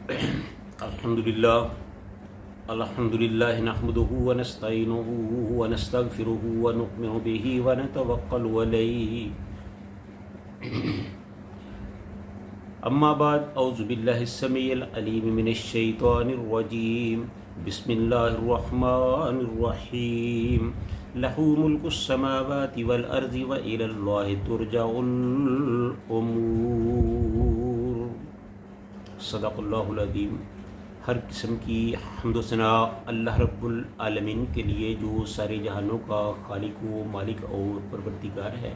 अल्हम्दुलिल्लाह नहमदुहु व नस्तईनुहु व नस्तगफिरुहु व नु'मिनु बिही व नतवक्कलु अलैहि। अम्मा बाद औज़ु बिल्लाहिस समीइल अलीम मिनश शैतानिर रजीम। बिस्मिल्लाहिर रहमानिर रहीम। लहू मुल्कुस समावाति वल अर्ज़ि व इलल्लाहि तुरजउल उमूर। सदक़ल्लाहुल अज़ीम। हर किस्म की हम्द व सना अल्लाह रब्बुल आलमीन के लिए जो सारे जहानों का खालिक व मालिक और परवरदिगार है।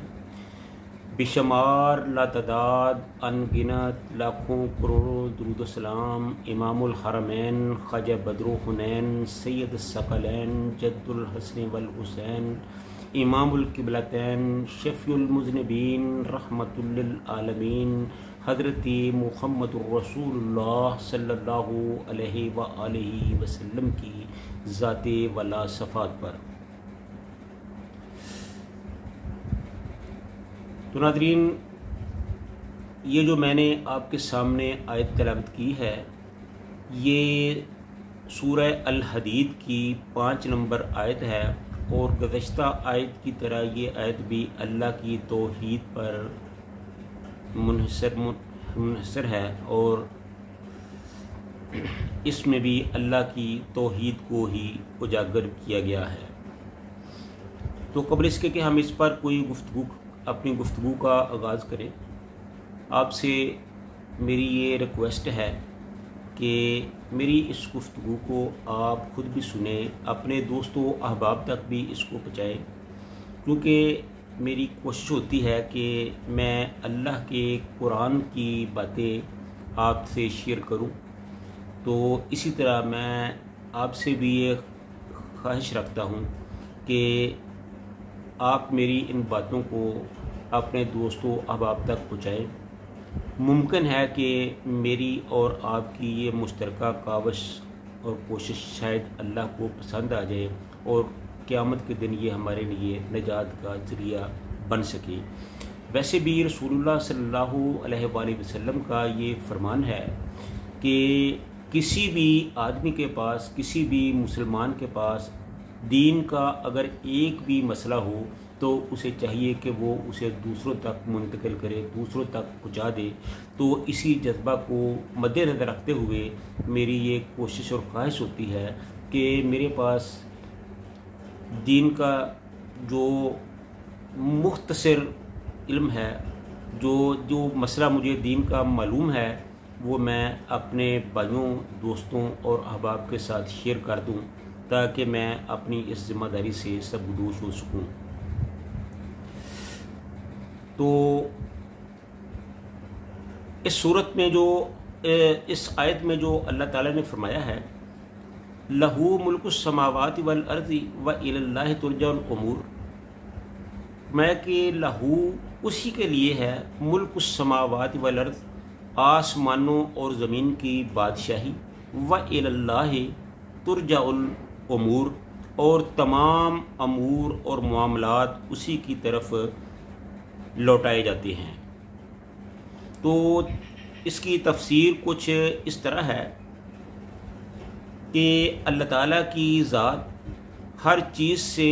बेशुमार लातदाद अनगिनत लाखों करोड़ों दुरूद सलाम इमामुल हरमैन ख्वाजा बदरुल हुनैन सैयद सकलैन जद्दुल हसन वल हुसैन इमामुल किबलतैन शफ़ीउल मुज़निबीन रहमतुल लिल आलमीन हज़रत मुहम्मदुर रसूलुल्लाह सल्लल्लाहु अलैहि व आलिहि वसल्लम की ज़ाते वला सफ़ात पर। तो नाज़रीन, ये जो मैंने आपके सामने आयत तिलावत की है, ये सूरह अल हदीद की 5 नंबर आयत है और गुज़श्ता आयत की तरह ये आयत भी अल्लाह की तौहीद पर मुनहसर है और इसमें भी अल्लाह की तौहीद को ही उजागर किया गया है। तो कबल इसके कि हम इस पर कोई अपनी गुफ्तगू का आगाज़ करें, आपसे मेरी ये रिक्वेस्ट है कि मेरी इस गुफ्तगू को आप ख़ुद भी सुने, अपने दोस्तों अहबाब तक भी इसको पहुँचाएँ, क्योंकि मेरी कोशिश होती है कि मैं अल्लाह के कुरान की बातें आपसे शेयर करूं। तो इसी तरह मैं आपसे भी ये ख्वाहिश रखता हूं कि आप मेरी इन बातों को अपने दोस्तों अहबाब तक पहुँचाएँ। मुमकिन है कि मेरी और आपकी ये मुश्तरका काविश और कोशिश शायद अल्लाह को पसंद आ जाए और क़यामत के दिन ये हमारे लिए निजात का ज़रिया बन सके। वैसे भी रसूलुल्लाह सल्लल्लाहु अलैहि वसल्लम का ये फरमान है कि किसी भी आदमी के पास, किसी भी मुसलमान के पास दीन का अगर एक भी मसला हो तो उसे चाहिए कि वो उसे दूसरों तक मुंतकिल करे, दूसरों तक पहुँचा दे। तो इसी जज्बा को मद्देनज़र रखते हुए मेरी ये कोशिश और ख्वाहिश होती है कि मेरे पास दीन का जो मुख्तसर इल्म है, जो मसला मुझे दीन का मालूम है, वो मैं अपने भाइयों, दोस्तों और अहबाब के साथ शेयर कर दूं ताकि मैं अपनी इस ज़िम्मेदारी से सबदोश हो सकूं। तो इस सूरत में जो इस आयत में जो अल्लाह ताला ने फरमाया है, लहू मुल्कुस समावाति वल अर्ज़ि व इलल्लाहि तुरजउल उमूर, मैं कि लहू उसी के लिए है, मुल्कुस समावाति वल अर्ज़, आसमानों और ज़मीन की बादशाही, व इलल्लाहि तुरजउल उमूर, और तमाम अमूर और मामलात उसी की तरफ लौटाए जाते हैं। तो इसकी तफसीर कुछ इस तरह है कि अल्लाह ताला की ज़ात हर चीज़ से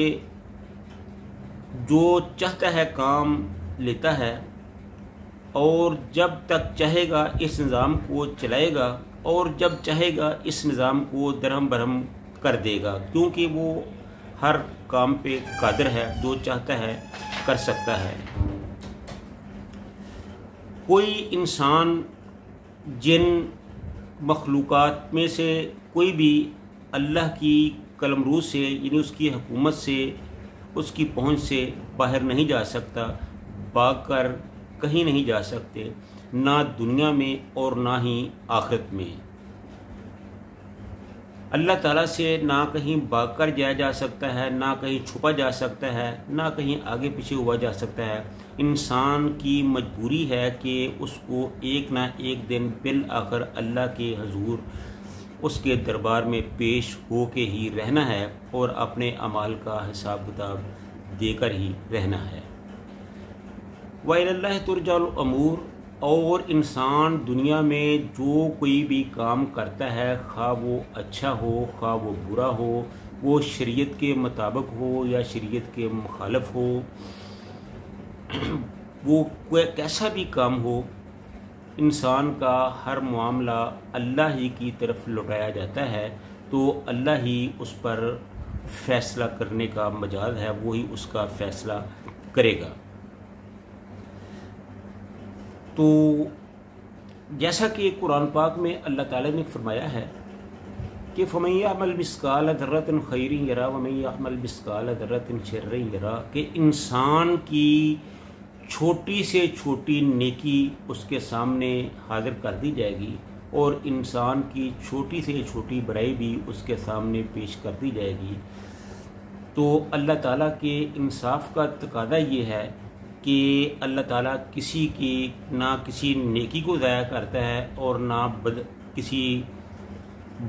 जो चाहता है काम लेता है और जब तक चाहेगा इस निज़ाम को चलाएगा और जब चाहेगा इस निज़ाम को दरहम बरहम कर देगा, क्योंकि वो हर काम पे कादिर है, जो चाहता है कर सकता है। कोई इंसान जिन मखलूक़ात में से कोई भी अल्लाह की कलमरू से, यानी उसकी हुकूमत से, उसकी पहुंच से बाहर नहीं जा सकता, भाग कर कहीं नहीं जा सकते, ना दुनिया में और ना ही आखिरत में। अल्लाह ताला से ना कहीं भाग कर जाया जा सकता है, ना कहीं छुपा जा सकता है, ना कहीं आगे पीछे हुआ जा सकता है। इंसान की मजबूरी है कि उसको एक ना एक दिन बिल आखिर अल्लाह के हजूर, उसके दरबार में पेश हो के ही रहना है और अपने अमाल का हिसाब किताब देकर ही रहना है। व इलल्लाहि तुरजउल उमूर, اور انسان دنیا میں جو کوئی بھی کام کرتا ہے، خواہ وہ اچھا ہو خواہ وہ برا ہو، وہ شریعت کے مطابق ہو یا شریعت کے مخالف ہو، وہ کوئی کیسا بھی کام ہو، انسان کا ہر معاملہ اللہ ہی کی طرف لوٹایا جاتا ہے، تو اللہ ہی اس پر فیصلہ کرنے کا مجاز ہے، وہی اس کا فیصلہ کرے گا۔ تو جیسا کہ قرآن پاک میں اللہ تعالیٰ نے فرمایا ہے کہ فَمَن يَعْمَلْ مِثْقَالَ ذَرَّةٍ خَيْرٍ يَرَهُ وَمَن يَعْمَلْ مِثْقَالَ ذَرَّةٍ شَرٍّ يَرَهُ، کہ انسان کی چھوٹی سے چھوٹی نیکی اس کے سامنے حاضر کر دی جائے گی، اور انسان کی چھوٹی سے چھوٹی برائی بھی اس کے سامنے پیش کر دی جائے گی۔ تو اللہ تعالیٰ کے انصاف کا تقاضا یہ ہے کہ اللہ تعالیٰ کسی کی نہ کسی نیکی کو ضائع کرتا ہے اور نہ کسی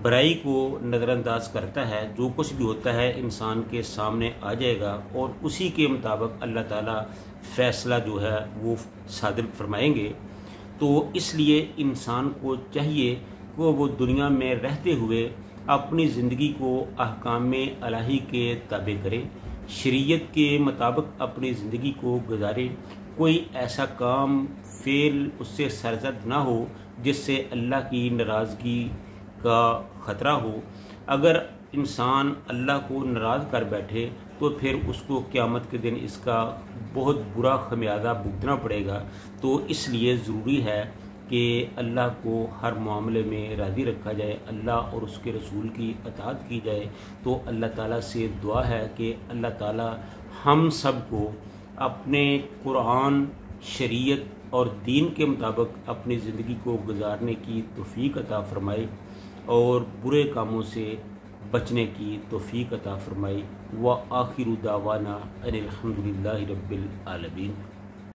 برائی کو نظر انداز کرتا ہے۔ جو کچھ بھی ہوتا ہے انسان کے سامنے آ جائے گا، اور اسی کے مطابق اللہ تعالیٰ فیصلہ جو ہے وہ صادر فرمائیں گے۔ تو اس لیے انسان کو چاہیے کہ وہ دنیا میں رہتے ہوئے اپنی زندگی کو احکام الہی کے تابع کرے، شریعت کے مطابق اپنی زندگی کو گزارے، کوئی ایسا کام فعل اس سے سرزد نہ ہو جس سے اللہ کی ناراضگی کا خطرہ ہو۔ اگر انسان اللہ کو ناراض کر بیٹھے تو پھر اس کو قیامت کے دن اس کا بہت برا خمیازہ بھگتنا پڑے گا۔ تو اس لیے ضروری ہے کہ اللہ کو ہر معاملے میں راضی رکھا جائے، اللہ اور اس کے رسول کی اطاعت کی جائے۔ تو اللہ تعالیٰ سے دعا ہے کہ اللہ تعالیٰ ہم سب کو اپنے قرآن، شریعت اور دین کے مطابق اپنی زندگی کو گزارنے کی توفیق عطا فرمائے، اور برے کاموں سے بچنے کی توفیق عطا فرمائے۔ وآخر دعوانا ان الحمد للہ رب العالمین۔